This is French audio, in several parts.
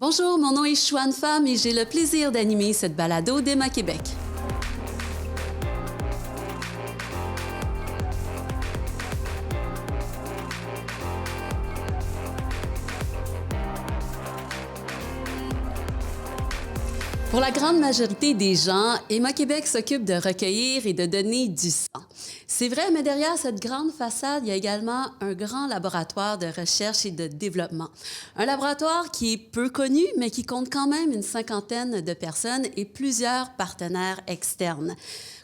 Bonjour, mon nom est Chouane Pham et j'ai le plaisir d'animer cette balado d'Emma Québec. Pour la grande majorité des gens, Emma Québec s'occupe de recueillir et de donner du sang. C'est vrai, mais derrière cette grande façade, il y a également un grand laboratoire de recherche et de développement. Un laboratoire qui est peu connu, mais qui compte quand même une cinquantaine de personnes et plusieurs partenaires externes.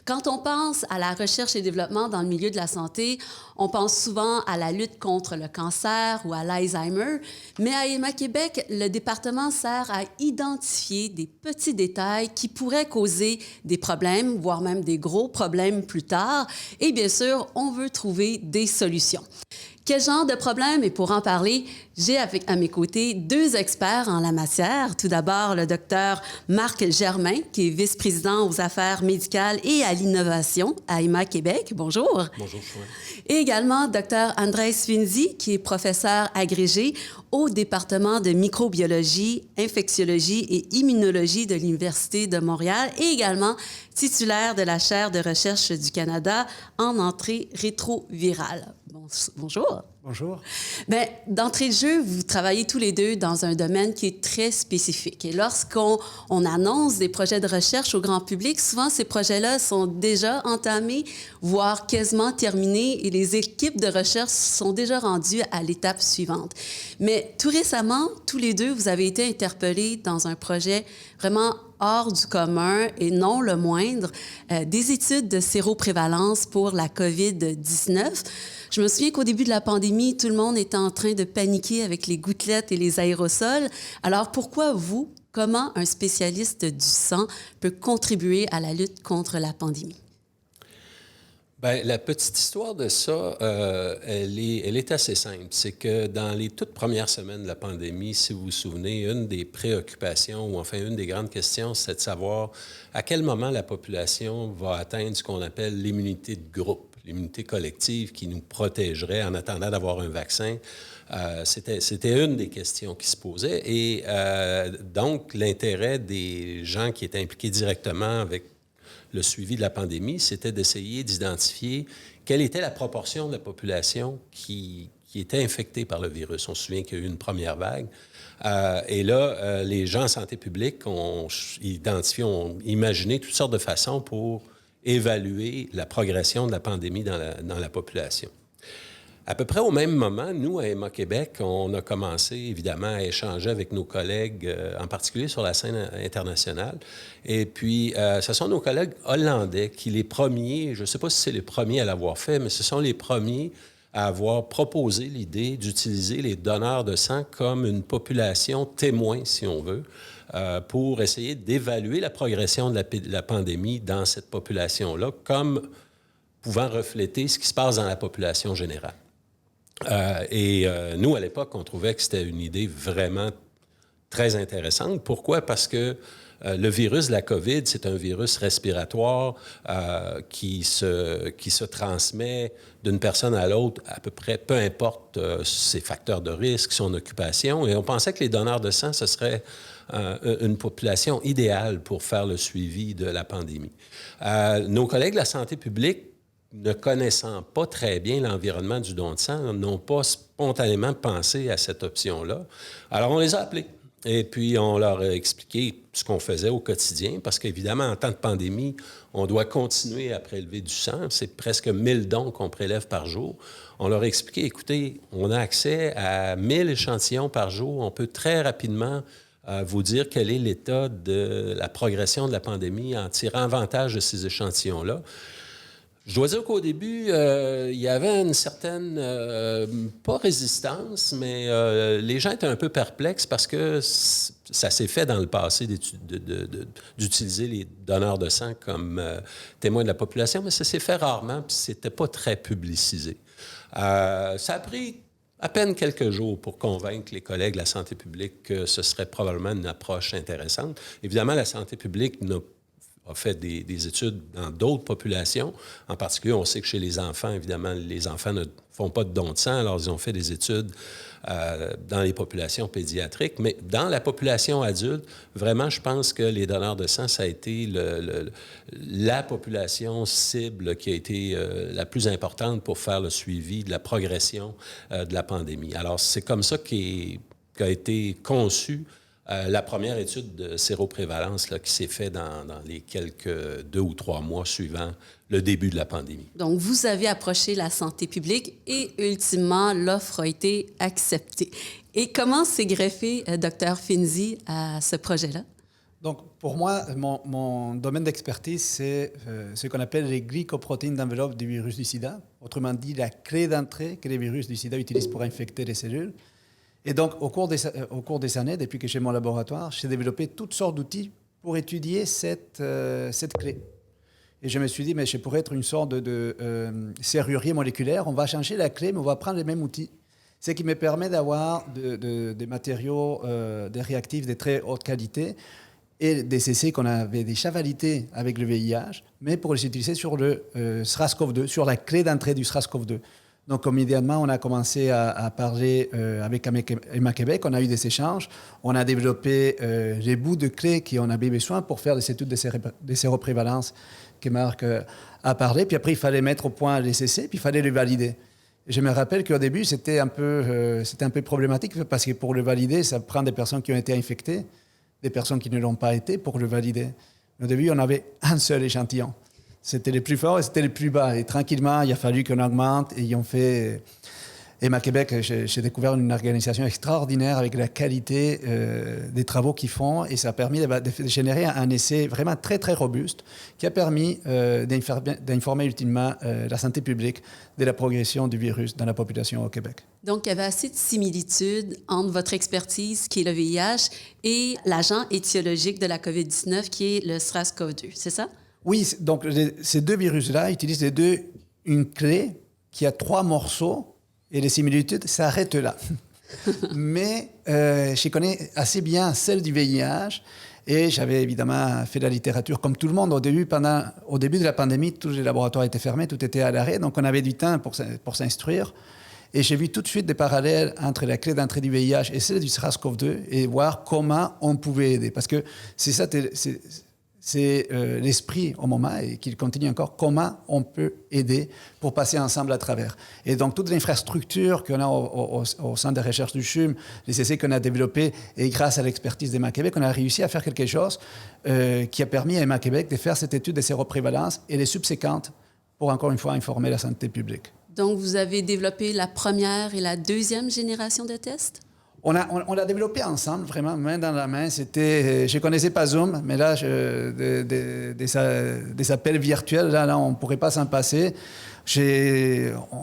Quand on pense à la recherche et développement dans le milieu de la santé, on pense souvent à la lutte contre le cancer ou à l'Alzheimer, mais à Emma Québec, le département sert à identifier des petits détails qui pourraient causer des problèmes, voire même des gros problèmes plus tard. Et bien sûr, on veut trouver des solutions. Quel genre de problème? Et pour en parler, j'ai à mes côtés deux experts en la matière. Tout d'abord, le docteur Marc Germain, qui est vice-président aux affaires médicales et à l'innovation à Emma Québec. Bonjour. Bonjour, Chouane. Et également, docteur Andrés Finzi, qui est professeur agrégé au département de microbiologie, infectiologie et immunologie de l'Université de Montréal et également titulaire de la chaire de recherche du Canada en entrée rétrovirale. Bonjour. Bonjour. Bien, d'entrée de jeu, vous travaillez tous les deux dans un domaine qui est très spécifique. Et lorsqu'on annonce des projets de recherche au grand public, souvent ces projets-là sont déjà entamés, voire quasiment terminés, et les équipes de recherche sont déjà rendues à l'étape suivante. Mais tout récemment, tous les deux, vous avez été interpellés dans un projet vraiment hors du commun et non le moindre, des études de séroprévalence pour la COVID-19. Je me souviens qu'au début de la pandémie, tout le monde était en train de paniquer avec les gouttelettes et les aérosols. Alors pourquoi vous, comment un spécialiste du sang peut contribuer à la lutte contre la pandémie? Bien, la petite histoire de ça, elle est assez simple. C'est que dans les toutes premières semaines de la pandémie, si vous vous souvenez, une des préoccupations, ou enfin une des grandes questions, c'est de savoir à quel moment la population va atteindre ce qu'on appelle l'immunité de groupe, l'immunité collective qui nous protégerait en attendant d'avoir un vaccin. C'était une des questions qui se posaient. Et donc, l'intérêt des gens qui étaient impliqués directement avec le suivi de la pandémie, c'était d'essayer d'identifier quelle était la proportion de la population qui était infectée par le virus. On se souvient qu'il y a eu une première vague. Et là, les gens en santé publique ont identifié, ont imaginé toutes sortes de façons pour évaluer la progression de la pandémie dans la population. À peu près au même moment, nous, à Emma Québec, on a commencé, évidemment, à échanger avec nos collègues, en particulier sur la scène internationale. Et puis, ce sont nos collègues hollandais qui, les premiers, je ne sais pas si c'est les premiers à l'avoir fait, mais ce sont les premiers à avoir proposé l'idée d'utiliser les donneurs de sang comme une population témoin, si on veut, pour essayer d'évaluer la progression de la pandémie dans cette population-là, comme pouvant refléter ce qui se passe dans la population générale. Nous, à l'époque, on trouvait que c'était une idée vraiment très intéressante. Pourquoi? Parce que le virus de la COVID, c'est un virus respiratoire qui se transmet d'une personne à l'autre à peu près, peu importe ses facteurs de risque, son occupation. Et on pensait que les donneurs de sang, ce serait une population idéale pour faire le suivi de la pandémie. Nos collègues de la santé publique, ne connaissant pas très bien l'environnement du don de sang, n'ont pas spontanément pensé à cette option-là. Alors, on les a appelés. Et puis, on leur a expliqué ce qu'on faisait au quotidien, parce qu'évidemment, en temps de pandémie, on doit continuer à prélever du sang. C'est presque 1000 dons qu'on prélève par jour. On leur a expliqué, écoutez, on a accès à 1000 échantillons par jour. On peut très rapidement vous dire quel est l'état de la progression de la pandémie en tirant avantage de ces échantillons-là. Je dois dire qu'au début, il y avait une certaine, pas résistance, mais les gens étaient un peu perplexes parce que ça s'est fait dans le passé d'utiliser les donneurs de sang comme témoins de la population, mais ça s'est fait rarement, puis c'était pas très publicisé. Ça a pris à peine quelques jours pour convaincre les collègues de la santé publique que ce serait probablement une approche intéressante. Évidemment, la santé publique n'a a fait des études dans d'autres populations. En particulier, on sait que chez les enfants, évidemment, les enfants ne font pas de don de sang, alors ils ont fait des études dans les populations pédiatriques. Mais dans la population adulte, vraiment, je pense que les donneurs de sang, ça a été la population cible qui a été la plus importante pour faire le suivi de la progression de la pandémie. Alors, c'est comme ça qu'a été conçue la première étude de séroprévalence là, qui s'est faite dans les quelques 2 ou 3 mois suivant le début de la pandémie. Donc, vous avez approché la santé publique et, ultimement, l'offre a été acceptée. Et comment s'est greffé Dr Finzi à ce projet-là? Donc, pour moi, mon domaine d'expertise, c'est ce qu'on appelle les glycoprotéines d'enveloppe du virus du sida. Autrement dit, la clé d'entrée que les virus du sida utilisent pour infecter les cellules. Et donc, au cours des années, depuis que j'ai mon laboratoire, j'ai développé toutes sortes d'outils pour étudier cette clé. Et je me suis dit, mais je pourrais être une sorte de serrurier moléculaire. On va changer la clé, mais on va prendre les mêmes outils. Ce qui me permet d'avoir des matériaux, des réactifs de très haute qualité et des essais qu'on avait déjà validés avec le VIH, mais pour les utiliser sur le SRAS-CoV-2, sur la clé d'entrée du SRAS-CoV-2. Donc, immédiatement, on a commencé à parler avec Héma-Québec. On a eu des échanges. On a développé les bouts de clés qu'on avait besoin pour faire des études de séroprévalence que Marc a parlé. Puis après, il fallait mettre au point les essais, puis il fallait les valider. Et je me rappelle qu'au début, c'était un peu problématique parce que pour le valider, ça prend des personnes qui ont été infectées, des personnes qui ne l'ont pas été pour le valider. Au début, on avait un seul échantillon. C'était les plus forts et c'était les plus bas. Et tranquillement, il a fallu qu'on augmente. Et ils ont fait... Héma-Québec, j'ai découvert une organisation extraordinaire avec la qualité des travaux qu'ils font. Et ça a permis de générer un essai vraiment très, très robuste qui a permis d'informer ultimement la santé publique de la progression du virus dans la population au Québec. Donc, il y avait assez de similitudes entre votre expertise, qui est le VIH, et l'agent étiologique de la COVID-19, qui est le SRAS-CoV-2. C'est ça? Oui, donc ces deux virus-là utilisent une clé qui a 3 morceaux et les similitudes s'arrêtent là. Mais je connais assez bien celle du VIH et j'avais évidemment fait la littérature comme tout le monde. Au début de la pandémie, tous les laboratoires étaient fermés, tout était à l'arrêt, donc on avait du temps pour s'instruire. Et j'ai vu tout de suite des parallèles entre la clé d'entrée du VIH et celle du SRAS-CoV-2 et voir comment on pouvait aider. Parce que c'est l'esprit au moment et qu'il continue encore, comment on peut aider pour passer ensemble à travers. Et donc, toute l'infrastructure qu'on a au sein des recherches du CHUM, les essais qu'on a développés, et grâce à l'expertise d'Héma-Québec, on a réussi à faire quelque chose qui a permis à Héma-Québec de faire cette étude de séroprévalence et les subséquentes pour, encore une fois, informer la santé publique. Donc, vous avez développé la première et la deuxième génération de tests? On l'a développé ensemble, vraiment, main dans la main. Je ne connaissais pas Zoom, mais là, des appels virtuels, là on ne pourrait pas s'en passer.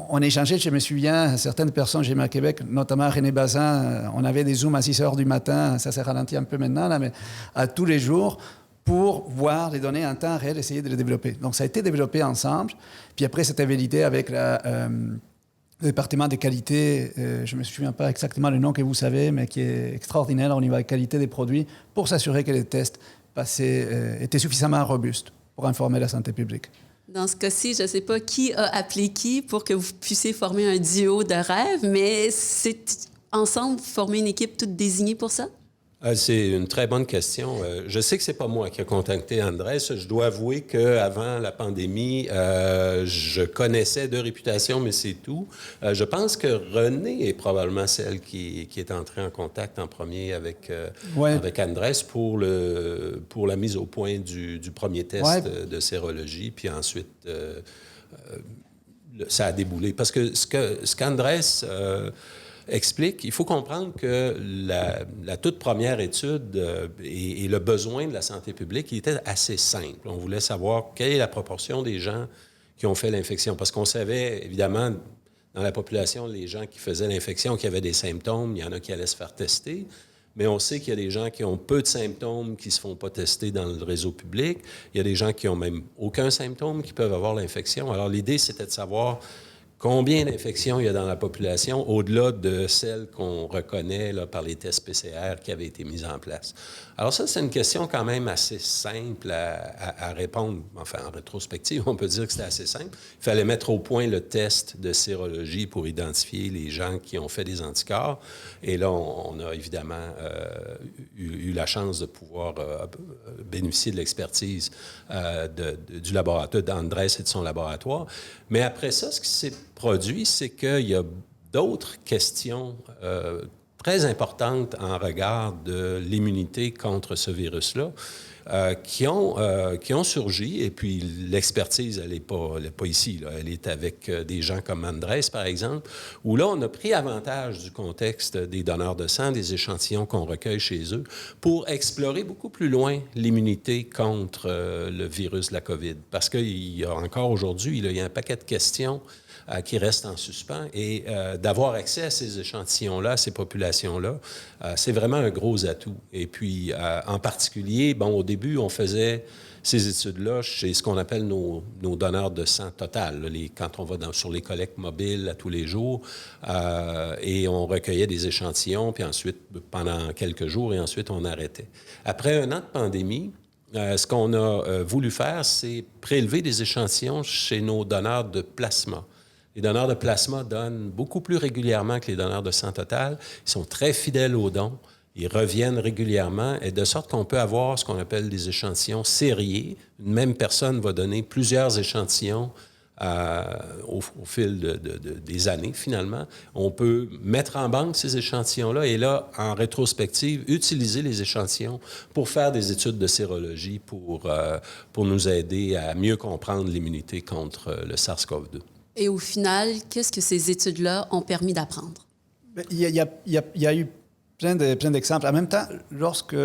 On échangeait, je me souviens, certaines personnes chez Héma-Québec, notamment René Bazin, on avait des Zooms à 6 heures du matin, ça s'est ralenti un peu maintenant, là, mais à tous les jours, pour voir les données en temps réel, essayer de les développer. Donc, ça a été développé ensemble. Puis après, c'était validé avec le département de qualité, je ne me souviens pas exactement le nom que vous savez, mais qui est extraordinaire au niveau de la qualité des produits pour s'assurer que les tests étaient suffisamment robustes pour informer la santé publique. Dans ce cas-ci, je ne sais pas qui a appelé qui pour que vous puissiez former un duo de rêve, mais c'est ensemble former une équipe toute désignée pour ça? C'est une très bonne question. Je sais que c'est pas moi qui ai contacté Andrés. Je dois avouer qu'avant la pandémie, je connaissais de réputation, mais c'est tout. Je pense que René est probablement celle qui est entrée en contact en premier avec Andrés pour la mise au point du premier test de sérologie. Puis ensuite, ça a déboulé. Parce que ce qu'Andrés... explique, il faut comprendre que la toute première étude et le besoin de la santé publique, il était assez simple. On voulait savoir quelle est la proportion des gens qui ont fait l'infection. Parce qu'on savait, évidemment, dans la population, les gens qui faisaient l'infection, qui avaient des symptômes, il y en a qui allaient se faire tester. Mais on sait qu'il y a des gens qui ont peu de symptômes qui ne se font pas tester dans le réseau public. Il y a des gens qui n'ont même aucun symptôme qui peuvent avoir l'infection. Alors, l'idée, c'était de savoir combien d'infections il y a dans la population au-delà de celles qu'on reconnaît là, par les tests PCR qui avaient été mis en place. Alors ça, c'est une question quand même assez simple à répondre. Enfin, en rétrospective, on peut dire que c'était assez simple. Il fallait mettre au point le test de sérologie pour identifier les gens qui ont fait des anticorps. Et là, on a évidemment eu la chance de pouvoir bénéficier de l'expertise du laboratoire d'Andrés et de son laboratoire. Mais après ça, ce qui s'est produit, c'est qu'il y a d'autres questions très importantes en regard de l'immunité contre ce virus-là qui ont surgi. Et puis, l'expertise, elle n'est pas ici. Là. Elle est avec des gens comme Andrés, par exemple, où là, on a pris avantage du contexte des donneurs de sang, des échantillons qu'on recueille chez eux, pour explorer beaucoup plus loin l'immunité contre le virus de la COVID. Parce qu'il y a encore aujourd'hui, il y a un paquet de questions qui restent en suspens. Et d'avoir accès à ces échantillons-là, à ces populations-là, c'est vraiment un gros atout. Et puis, en particulier, bon, au début, on faisait ces études-là chez ce qu'on appelle nos donneurs de sang total, là, quand on va sur les collectes mobiles à tous les jours, et on recueillait des échantillons, puis ensuite, pendant quelques jours, et ensuite, on arrêtait. Après un an de pandémie, ce qu'on a voulu faire, c'est prélever des échantillons chez nos donneurs de plasma. Les donneurs de plasma donnent beaucoup plus régulièrement que les donneurs de sang total. Ils sont très fidèles aux dons. Ils reviennent régulièrement, et de sorte qu'on peut avoir ce qu'on appelle des échantillons sériés. Une même personne va donner plusieurs échantillons au fil des années, finalement. On peut mettre en banque ces échantillons-là et là, en rétrospective, utiliser les échantillons pour faire des études de sérologie pour nous aider à mieux comprendre l'immunité contre le SARS-CoV-2. Et au final, qu'est-ce que ces études-là ont permis d'apprendre? Il y a eu plein d'exemples. En même temps, lorsque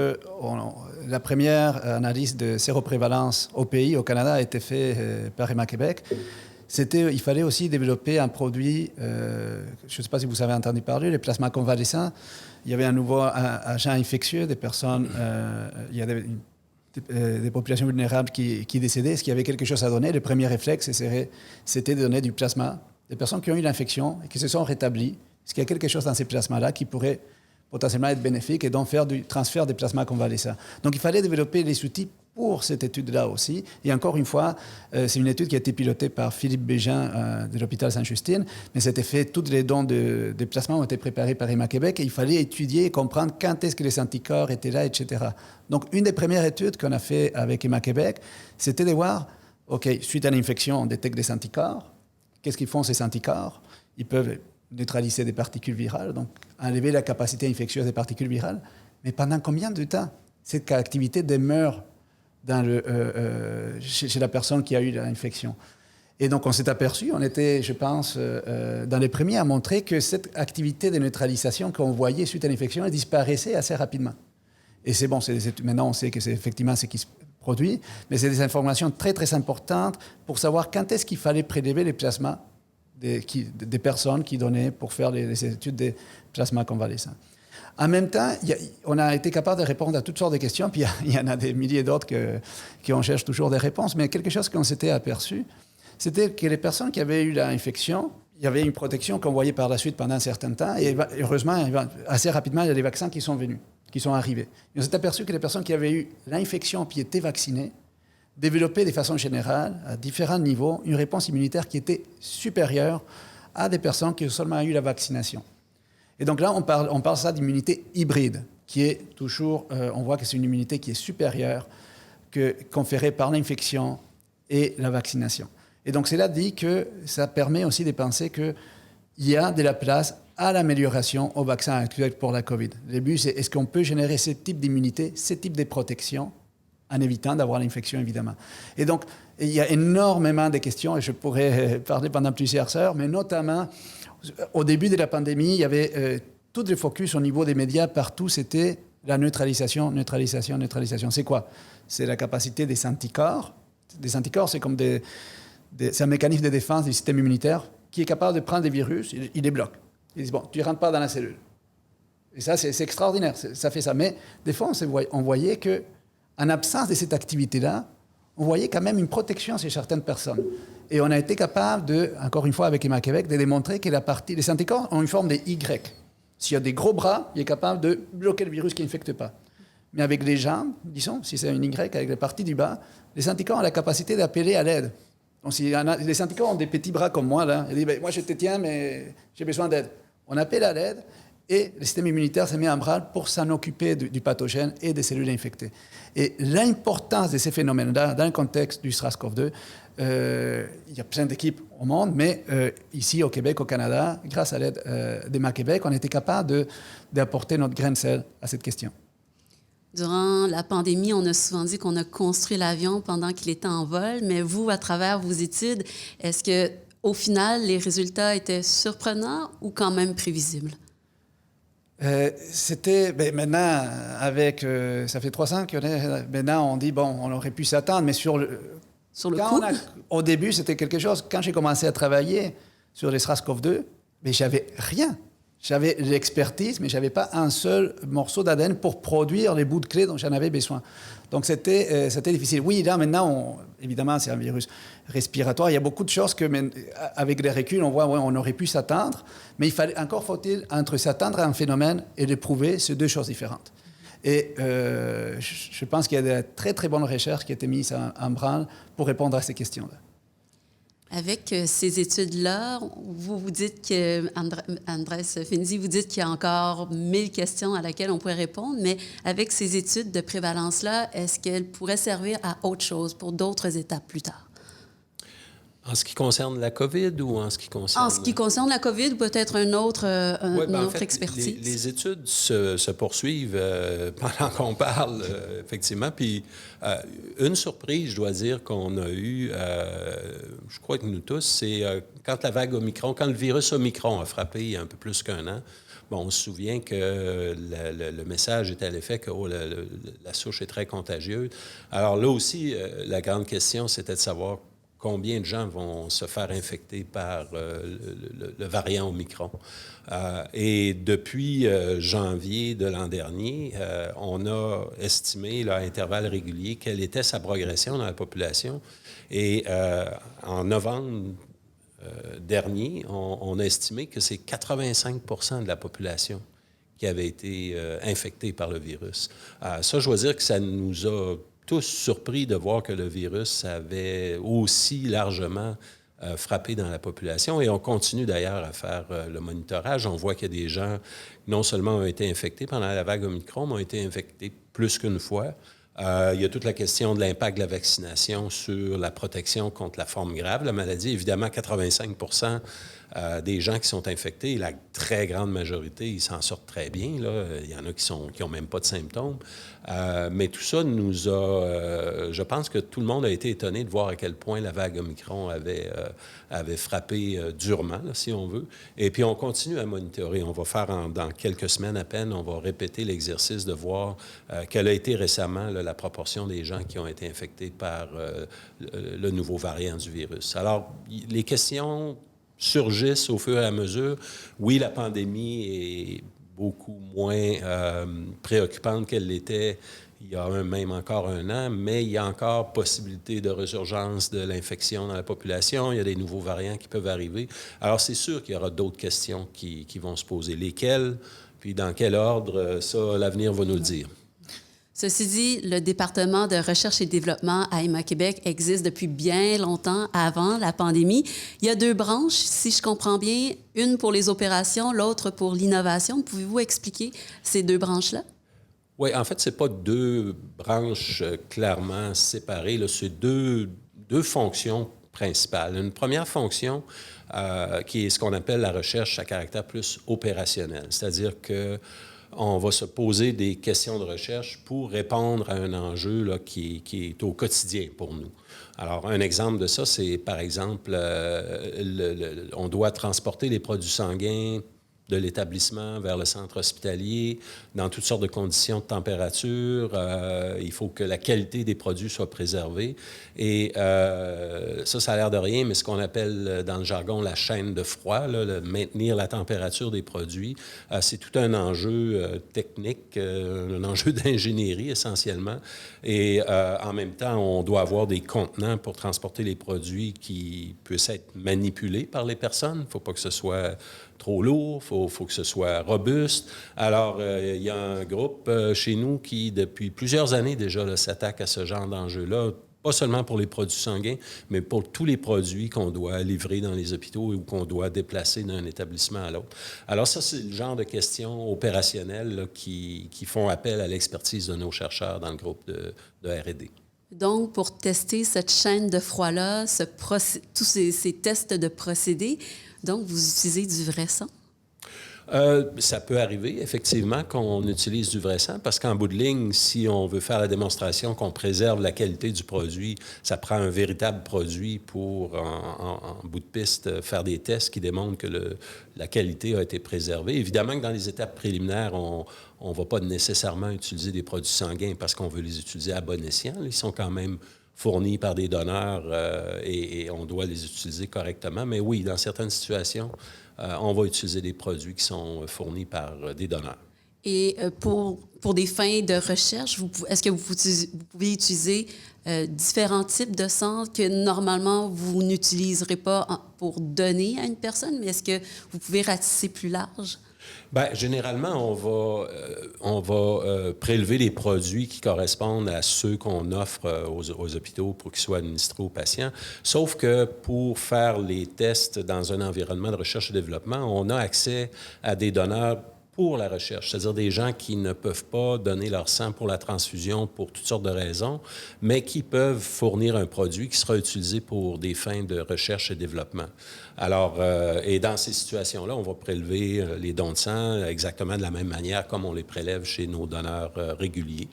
la première analyse de séroprévalence au pays, au Canada, a été faite par Héma-Québec, il fallait aussi développer un produit, je ne sais pas si vous avez entendu parler, les plasmas convalescents. Il y avait un nouveau agent infectieux, des personnes, il y avait des populations vulnérables qui décédaient. Est-ce qu'il y avait quelque chose à donner? Le premier réflexe, c'était de donner du plasma. Des personnes qui ont eu l'infection et qui se sont rétablies, est-ce qu'il y a quelque chose dans ces plasmas-là qui pourrait potentiellement être bénéfique et donc faire du transfert des plasmas convalescents? Donc, il fallait développer les outils pour cette étude-là aussi. Et encore une fois, c'est une étude qui a été pilotée par Philippe Bégin de l'hôpital Sainte-Justine, mais c'était fait, tous les dons de plasma ont été préparés par Héma-Québec et il fallait étudier et comprendre quand est-ce que les anticorps étaient là, etc. Donc, une des premières études qu'on a fait avec Héma-Québec, c'était de voir, OK, suite à l'infection, on détecte des anticorps. Qu'est-ce qu'ils font, ces anticorps? Ils peuvent neutraliser des particules virales, donc enlever la capacité infectieuse des particules virales. Mais pendant combien de temps cette activité demeure chez la personne qui a eu l'infection? Et donc, on s'est aperçu, on était, je pense, dans les premiers à montrer que cette activité de neutralisation qu'on voyait suite à l'infection, elle disparaissait assez rapidement. Et c'est bon, maintenant on sait que c'est effectivement ce qui se produit, mais c'est des informations très, très importantes pour savoir quand est-ce qu'il fallait prélever les plasmas des personnes qui donnaient pour faire les études des plasmas convalescents. En même temps, on a été capable de répondre à toutes sortes de questions, puis il y en a des milliers d'autres qui on cherche toujours des réponses, mais quelque chose qu'on s'était aperçu, c'était que les personnes qui avaient eu l'infection, il y avait une protection qu'on voyait par la suite pendant un certain temps, et heureusement, assez rapidement, il y a des vaccins qui sont venus, qui sont arrivés. Et on s'est aperçu que les personnes qui avaient eu l'infection puis étaient vaccinées développaient de façon générale, à différents niveaux, une réponse immunitaire qui était supérieure à des personnes qui ont seulement eu la vaccination. Et donc là, on parle ça d'immunité hybride, qui est toujours, on voit que c'est une immunité qui est supérieure conférée par l'infection et la vaccination. Et donc cela dit que ça permet aussi de penser qu'il y a de la place à l'amélioration au vaccin actuel pour la COVID. Le but, c'est est-ce qu'on peut générer ce type d'immunité, ce type de protection, en évitant d'avoir l'infection, évidemment. Et donc, il y a énormément de questions, et je pourrais parler pendant plusieurs heures, mais notamment, au début de la pandémie, il y avait tout le focus au niveau des médias, partout, c'était la neutralisation, neutralisation, neutralisation. C'est quoi? C'est la capacité des anticorps. Des anticorps, c'est comme c'est un mécanisme de défense du système immunitaire qui est capable de prendre des virus, il les bloque. Il dit, bon, tu ne rentres pas dans la cellule. Et ça, c'est extraordinaire, ça fait ça. Mais des fois, on voyait que en absence de cette activité-là, on voyait quand même une protection chez certaines personnes. Et on a été capable de, encore une fois avec Héma-Québec, de démontrer que les anticorps ont une forme de Y. S'il y a des gros bras, il est capable de bloquer le virus qui n'infecte pas. Mais avec les jambes, disons, si c'est un Y avec la partie du bas, les anticorps ont la capacité d'appeler à l'aide. Donc, si les anticorps ont des petits bras comme moi, là, ils disent moi je te tiens, mais j'ai besoin d'aide. On appelle à l'aide et le système immunitaire se met en branle pour s'en occuper du pathogène et des cellules infectées. Et l'importance de ces phénomènes-là, dans le contexte du SARS-CoV-2, il y a plein d'équipes au monde, mais ici au Québec, au Canada, grâce à l'aide d'Héma-Québec, on a été capable d'apporter notre grain de sel à cette question. Durant la pandémie, on a souvent dit qu'on a construit l'avion pendant qu'il était en vol, mais vous, à travers vos études, est-ce que, au final, les résultats étaient surprenants ou quand même prévisibles? C'était, maintenant, ça fait 3 ans qu'on est, maintenant on dit, on aurait pu s'attendre, mais sur le coup? Au début, c'était quelque chose, quand j'ai commencé à travailler sur les SARS-CoV-2, mais j'avais rien. J'avais l'expertise, mais je n'avais pas un seul morceau d'ADN pour produire les bouts de clés dont j'en avais besoin. Donc, c'était difficile. Oui, là, maintenant, évidemment, c'est un virus respiratoire. Il y a beaucoup de choses que, avec les reculs, on voit on aurait pu s'attendre. Mais faut-il, entre s'attendre à un phénomène et le prouver, c'est 2 choses différentes. Et je pense qu'il y a de très, très bonnes recherches qui ont été mises en branle pour répondre à ces questions-là. Avec ces études-là, vous dites que, Andrés Finzi, vous dites qu'il y a encore 1000 questions à laquelle on pourrait répondre, mais avec ces études de prévalence-là, est-ce qu'elles pourraient servir à autre chose, pour d'autres étapes plus tard? En ce qui concerne la COVID ou en ce qui concerne... En ce qui concerne la COVID, peut-être une autre expertise. Les études se poursuivent pendant qu'on parle, effectivement. Puis, une surprise, je dois dire, qu'on a eue, je crois que nous tous, c'est quand la vague Omicron, quand le virus Omicron a frappé il y a un peu plus qu'1 an, on se souvient que le message était à l'effet que la souche est très contagieuse. Alors là aussi, la grande question, c'était de savoir combien de gens vont se faire infecter par le variant Omicron. Et depuis janvier de l'an dernier, on a estimé là, à intervalles réguliers quelle était sa progression dans la population. Et en novembre dernier, on a estimé que c'est 85 % de la population qui avait été infectée par le virus. Ça, je dois dire que ça nous a tous surpris de voir que le virus avait aussi largement frappé dans la population. Et on continue d'ailleurs à faire le monitorage. On voit qu'il y a des gens qui non seulement ont été infectés pendant la vague Omicron, mais ont été infectés plus qu'une fois. Il y a toute la question de l'impact de la vaccination sur la protection contre la forme grave de la maladie. Évidemment, 85 % des gens qui sont infectés, la très grande majorité, ils s'en sortent très bien. Là. Il y en a qui n'ont même pas de symptômes. Mais tout ça nous a... je pense que tout le monde a été étonné de voir à quel point la vague Omicron avait frappé durement, là, si on veut. Et puis, on continue à monitorer. On va faire, dans quelques semaines à peine, on va répéter l'exercice de voir quelle a été récemment là, la proportion des gens qui ont été infectés par le nouveau variant du virus. Alors, les questions surgissent au fur et à mesure. Oui, la pandémie est beaucoup moins préoccupante qu'elle l'était il y a même encore 1 an, mais il y a encore possibilité de résurgence de l'infection dans la population. Il y a des nouveaux variants qui peuvent arriver. Alors, c'est sûr qu'il y aura d'autres questions qui vont se poser. Lesquelles, puis dans quel ordre, ça, l'avenir va nous le dire. Ceci dit, le département de recherche et développement à Héma-Québec existe depuis bien longtemps avant la pandémie. Il y a 2 branches, si je comprends bien, une pour les opérations, l'autre pour l'innovation. Pouvez-vous expliquer ces 2 branches-là? Oui, en fait, ce n'est pas 2 branches clairement séparées. Là. C'est deux fonctions principales. Une première fonction qui est ce qu'on appelle la recherche à caractère plus opérationnel, c'est-à-dire que on va se poser des questions de recherche pour répondre à un enjeu là, qui est au quotidien pour nous. Alors, un exemple de ça, c'est, par exemple, on doit transporter les produits sanguins de l'établissement vers le centre hospitalier, dans toutes sortes de conditions de température. Il faut que la qualité des produits soit préservée. Et ça a l'air de rien, mais ce qu'on appelle dans le jargon la chaîne de froid, là, maintenir la température des produits, c'est tout un enjeu technique, un enjeu d'ingénierie essentiellement. Et en même temps, on doit avoir des contenants pour transporter les produits qui puissent être manipulés par les personnes. Il ne faut pas que ce soit trop lourd, il faut que ce soit robuste. Alors, il y a un groupe chez nous qui, depuis plusieurs années déjà, là, s'attaque à ce genre d'enjeu-là, pas seulement pour les produits sanguins, mais pour tous les produits qu'on doit livrer dans les hôpitaux ou qu'on doit déplacer d'un établissement à l'autre. Alors ça, c'est le genre de questions opérationnelles là, qui font appel à l'expertise de nos chercheurs dans le groupe de R&D. Donc, pour tester cette chaîne de froid-là, tous ces tests de procédés, donc vous utilisez du vrai sang? Ça peut arriver, effectivement, qu'on utilise du vrai sang, parce qu'en bout de ligne, si on veut faire la démonstration qu'on préserve la qualité du produit, ça prend un véritable produit pour, en bout de piste, faire des tests qui démontrent que la qualité a été préservée. Évidemment que dans les étapes préliminaires, on ne va pas nécessairement utiliser des produits sanguins parce qu'on veut les utiliser à bon escient. Ils sont quand même fournis par des donneurs et on doit les utiliser correctement. Mais oui, dans certaines situations, on va utiliser des produits qui sont fournis par des donneurs. Et pour des fins de recherche, est-ce que vous pouvez utiliser différents types de sang que normalement vous n'utiliserez pas pour donner à une personne, mais est-ce que vous pouvez ratisser plus large? Bien, généralement, on va prélever les produits qui correspondent à ceux qu'on offre aux hôpitaux pour qu'ils soient administrés aux patients. Sauf que pour faire les tests dans un environnement de recherche et développement, on a accès à des donneurs pour la recherche, c'est-à-dire des gens qui ne peuvent pas donner leur sang pour la transfusion pour toutes sortes de raisons, mais qui peuvent fournir un produit qui sera utilisé pour des fins de recherche et développement. Alors, et dans ces situations-là, on va prélever les dons de sang exactement de la même manière comme on les prélève chez nos donneurs réguliers.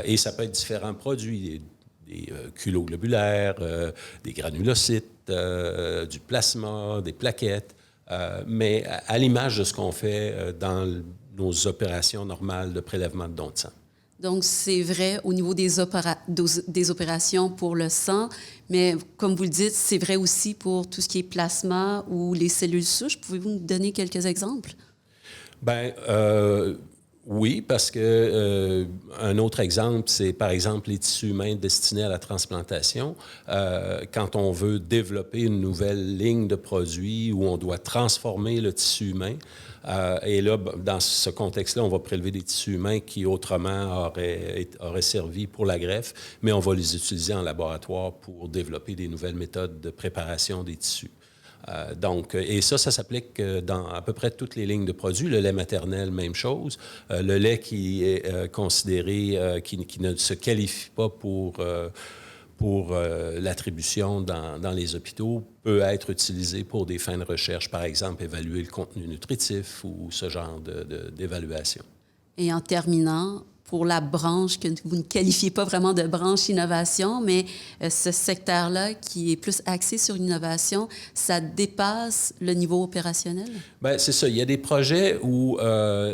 Et ça peut être différents produits, des culoglobulaires, des granulocytes, du plasma, des plaquettes. Mais à l'image de ce qu'on fait dans nos opérations normales de prélèvement de dons de sang. Donc, c'est vrai au niveau des opérations pour le sang, mais comme vous le dites, c'est vrai aussi pour tout ce qui est plasma ou les cellules souches. Pouvez-vous nous donner quelques exemples? Bien, oui, parce que un autre exemple, c'est par exemple les tissus humains destinés à la transplantation. Quand on veut développer une nouvelle ligne de produits où on doit transformer le tissu humain, et là, dans ce contexte-là, on va prélever des tissus humains qui autrement auraient servi pour la greffe, mais on va les utiliser en laboratoire pour développer des nouvelles méthodes de préparation des tissus. Et ça s'applique dans à peu près toutes les lignes de produits. Le lait maternel, même chose. Le lait qui est considéré, qui ne se qualifie pas pour l'attribution dans les hôpitaux, peut être utilisé pour des fins de recherche, par exemple, évaluer le contenu nutritif ou ce genre d'évaluation. Et en terminant, pour la branche que vous ne qualifiez pas vraiment de branche innovation, mais ce secteur-là qui est plus axé sur l'innovation, ça dépasse le niveau opérationnel? Bien, c'est ça. Il y a des projets où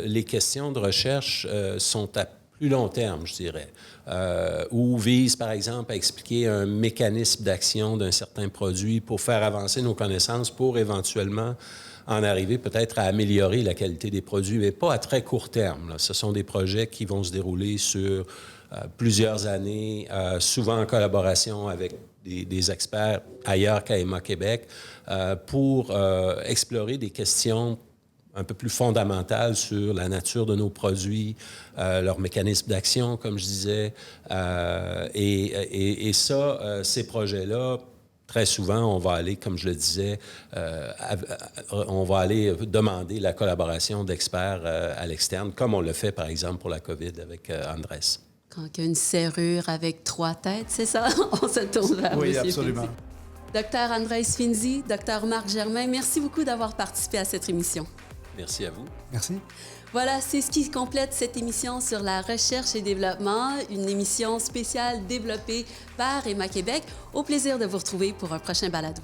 les questions de recherche sont à plus long terme, je dirais, ou visent, par exemple, à expliquer un mécanisme d'action d'un certain produit pour faire avancer nos connaissances pour éventuellement en arriver peut-être à améliorer la qualité des produits, mais pas à très court terme. Là. Ce sont des projets qui vont se dérouler sur plusieurs années, souvent en collaboration avec des experts ailleurs qu'à Emma Québec, pour explorer des questions un peu plus fondamentales sur la nature de nos produits, leur mécanisme d'action, comme je disais. Et ces projets-là, très souvent, on va aller, comme je le disais, on va aller demander la collaboration d'experts à l'externe, comme on le fait, par exemple, pour la COVID avec Andrés. Quand il y a une serrure avec 3 têtes, c'est ça? On se tourne vers Oui, M. absolument. Finzi. Dr Andrés Finzi, Dr Marc Germain, merci beaucoup d'avoir participé à cette émission. Merci à vous. Merci. Voilà, c'est ce qui complète cette émission sur la recherche et développement, une émission spéciale développée par Emma Québec. Au plaisir de vous retrouver pour un prochain balado.